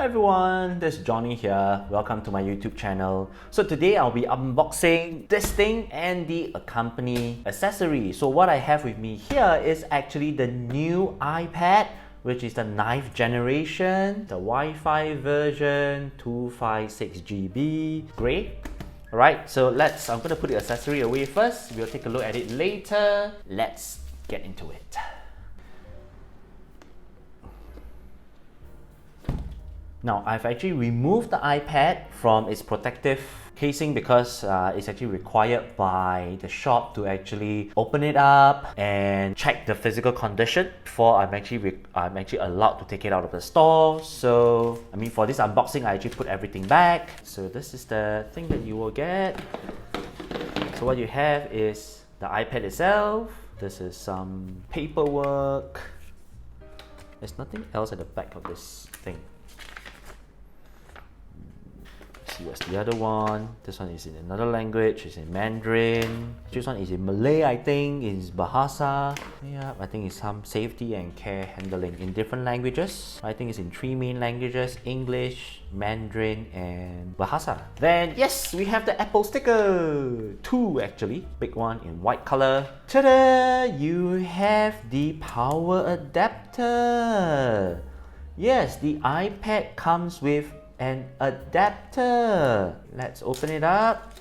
everyone, this is Johnny here. Welcome to my YouTube channel. So today I'll be unboxing this thing and the accompanying accessory. So what I have with me here is actually the new iPad, which is the 9th generation, the Wi-Fi version, 256 GB. Great. Alright, so I'm gonna put the accessory away first. We'll take a look at it later. Let's get into it. Now, I've actually removed the iPad from its protective casing because it's actually required by the shop to actually open it up and check the physical condition before I'm actually allowed to take it out of the store. So, I mean, for this unboxing, I actually put everything back. So this is the thing that you will get. So what you have is the iPad itself. This is some paperwork. There's nothing else at the back of this thing. See what's the other one. This one is in another language, it's in Mandarin. This one is in Malay, I think, is Bahasa. Yeah, I think it's some safety and care handling in different languages. I think it's in 3 main languages: English, Mandarin, and Bahasa. Then yes, we have the Apple sticker. 2 actually, big one in white color. Ta-da! You have the power adapter. Yes, the iPad comes with an adapter. Let's open it up.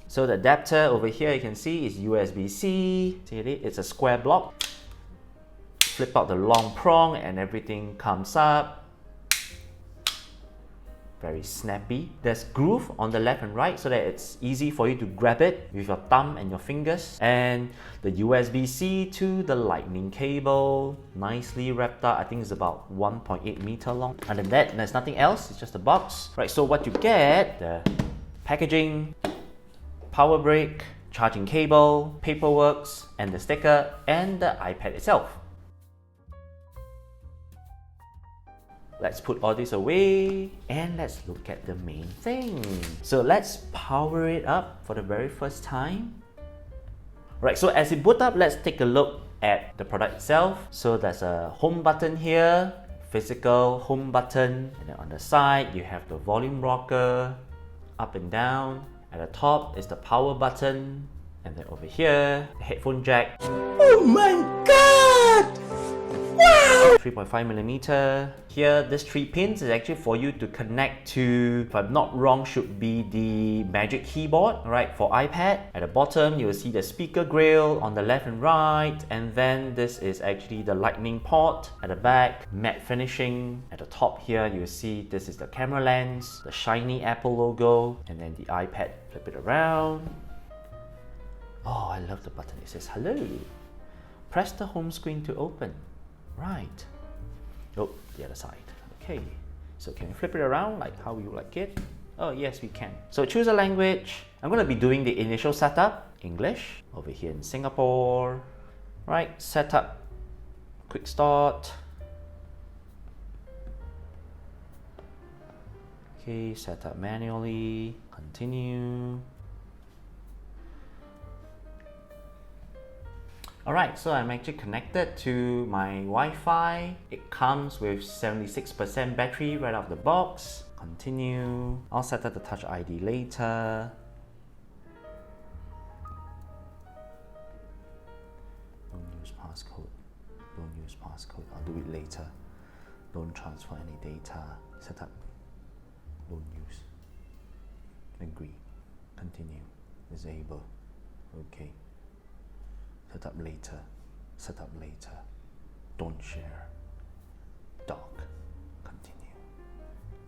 So the adapter over here, you can see, is USB-C. See it? It's a square block. Flip out the long prong and everything comes up. Very snappy. There's groove on the left and right so that it's easy for you to grab it with your thumb and your fingers. And the USB-C to the lightning cable, nicely wrapped up. I think it's about 1.8 meter long. Other than that, there's nothing else. It's just a box. Right, so what you get, the packaging, power brick, charging cable, paperwork, and the sticker, and the iPad itself. Let's put all this away and let's look at the main thing. So let's power it up for the very first time. Right, so as it boot up, let's take a look at the product itself. So there's a home button here, physical home button, and then on the side you have the volume rocker, up and down. At the top is the power button, and then over here, the headphone jack. Oh my god! Wow! 3.5mm. Here, this 3 pins is actually for you to connect to, if I'm not wrong, should be the Magic Keyboard, right, for iPad. At the bottom, you will see the speaker grill on the left and right, and then this is actually the lightning port. At the back, matte finishing. At the top here, you will see this is the camera lens, the shiny Apple logo, and then the iPad. Flip it around. Oh, I love the button. It says hello. Press the home screen to open. Right. Oh, the other side. Okay. So can we flip it around like how you like it? Oh, yes, we can. So choose a language. I'm going to be doing the initial setup. English. Over here in Singapore. Right. Setup. Quick start. Okay. Setup manually. Continue. Alright, so I'm actually connected to my Wi-Fi. It comes with 76% battery right out of the box. Continue. I'll set up the Touch ID later. Don't use passcode. Don't use passcode. I'll do it later. Don't transfer any data. Set up. Don't use. Agree. Continue. Disable. Okay. Set up later. Set up later. Don't share. Dock. Continue.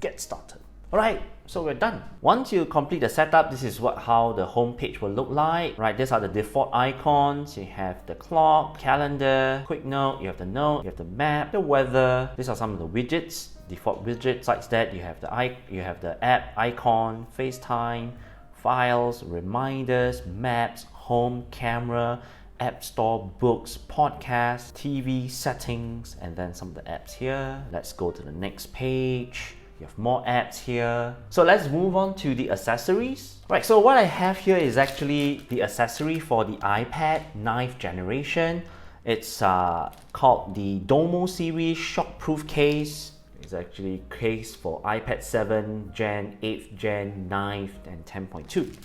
Get started. Alright, so we're done. Once you complete the setup, this is how the home page will look like. Right, these are the default icons. You have the clock, calendar, quick note, you have the note, you have the map, the weather. These are some of the widgets, default widgets. Besides that, you have the app icon, FaceTime, files, reminders, maps, home, camera, App Store, books, podcasts, TV, settings, and then some of the apps here. Let's go to the next page. You have more apps here. So let's move on to the accessories. Right, so what I have here is actually the accessory for the iPad 9th generation. It's called the Domo series shockproof case. is actually case for iPad 7 Gen, 8th Gen, 9th, and 10.2.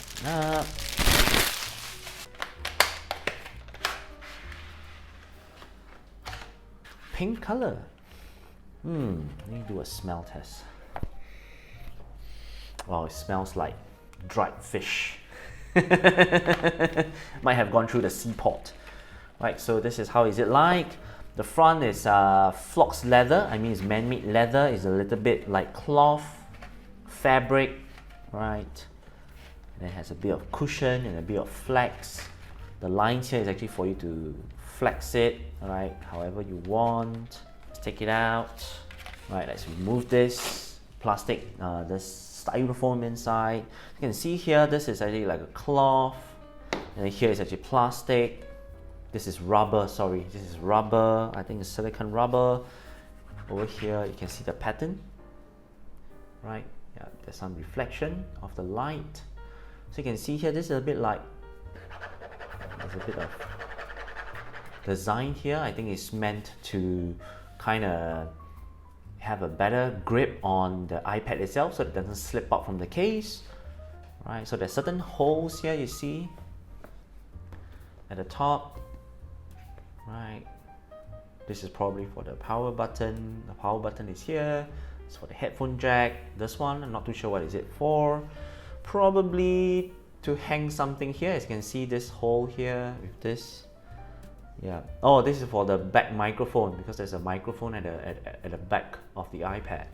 Pink color. Let me do a smell test. Oh, it smells like dried fish. Might have gone through the seaport. Right, so this is how is it like. The front is flox leather. I mean, it's man-made leather. It's a little bit like cloth, fabric, right? And it has a bit of cushion and a bit of flex. The lines here is actually for you to flex it, right? However you want. Let's take it out. Right, let's remove this plastic, this styrofoam inside. You can see here, this is actually like a cloth, and here is actually plastic. This is rubber, sorry, this is rubber. I think it's silicone rubber. Over here, you can see the pattern, right? Yeah, there's some reflection of the light. So you can see here, this is a bit like, there's a bit of design here. I think it's meant to kind of have a better grip on the iPad itself so it doesn't slip out from the case, right? So there's certain holes here you see at the top, right? This is probably for the power button. The power button is here. It's for the headphone jack. This one, I'm not too sure what is it for. Probably to hang something here. As you can see, this hole here with this. Yeah. Oh, this is for the back microphone, because there's a microphone at the back of the iPad,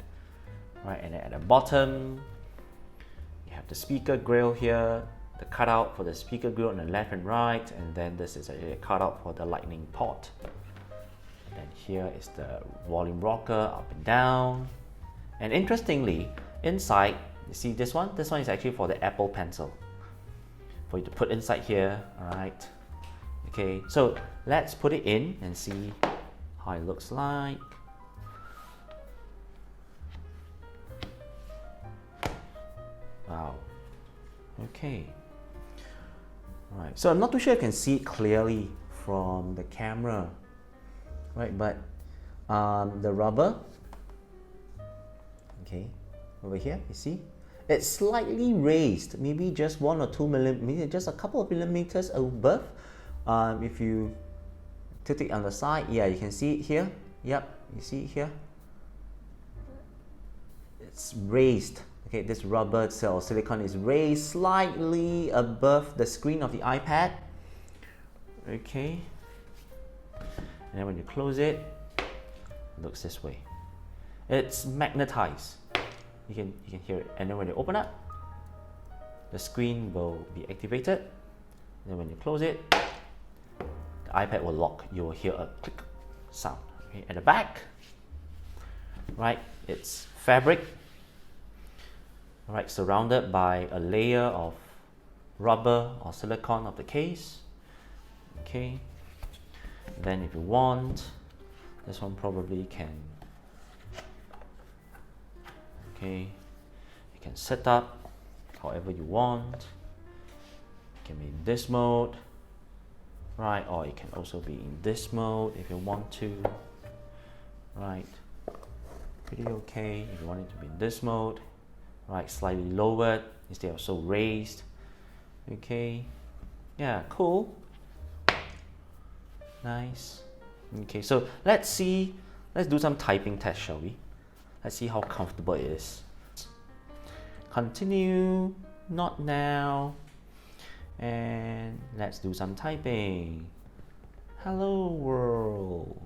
right? And then at the bottom, you have the speaker grill here, the cutout for the speaker grill on the left and right, and then this is a cutout for the lightning port. And here is the volume rocker up and down. And interestingly, inside, you see this one? This one is actually for the Apple Pencil, for you to put inside here, all right? Okay, so let's put it in and see how it looks like. Wow. Okay. All right. So I'm not too sure if you can see it clearly from the camera, right? But the rubber, okay, over here, you see, it's slightly raised, maybe just 1 or 2 millimeters, just a couple of millimeters above. If you tilt it on the side, yeah, you can see it here. Yep, you see it here. It's raised. Okay, this rubber cell silicone is raised slightly above the screen of the iPad. Okay, and then when you close it, it looks this way. It's magnetized. You can hear it. And then when you open up, the screen will be activated. And then when you close it, the iPad will lock. You will hear a click sound. Okay, at the back, right, it's fabric. Right, surrounded by a layer of rubber or silicone of the case. Okay, then if you want, this one probably can, okay, you can set up however you want. It can be in this mode, right, or it can also be in this mode if you want to, right, pretty okay. If you want it to be in this mode, right, slightly lowered instead of so raised. Okay, yeah, cool, nice. Okay, so let's do some typing test, shall we? Let's see how comfortable it is. Continue, not now, and let's do some typing. Hello world.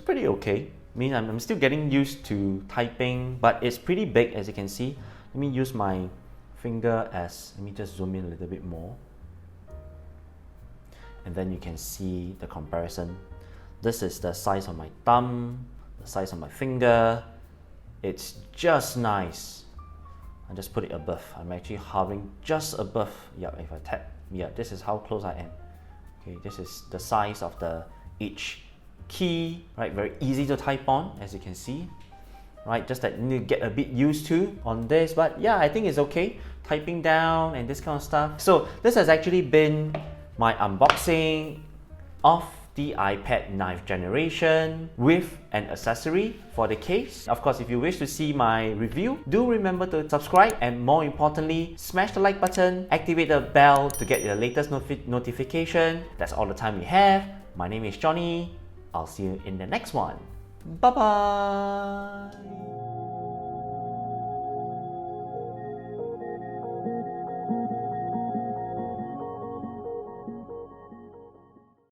pretty okay. I mean, I'm still getting used to typing, but it's pretty big as you can see. Let me use my finger as, let me just zoom in a little bit more. And then you can see the comparison. This is the size of my thumb, the size of my finger. It's just nice. I just put it above. I'm actually hovering just above. Yeah, if I tap, yeah, this is how close I am. Okay, this is the size of each key, right? Very easy to type on, as you can see, right? Just that you need to get a bit used to on this, but yeah, I think it's okay. Typing down and this kind of stuff. So this has actually been my unboxing of the iPad 9th generation with an accessory for the case. Of course, if you wish to see my review, do remember to subscribe, and more importantly, smash the like button, activate the bell to get the latest notification. That's all the time we have. My name is Johnny. I'll see you in the next one. Bye bye.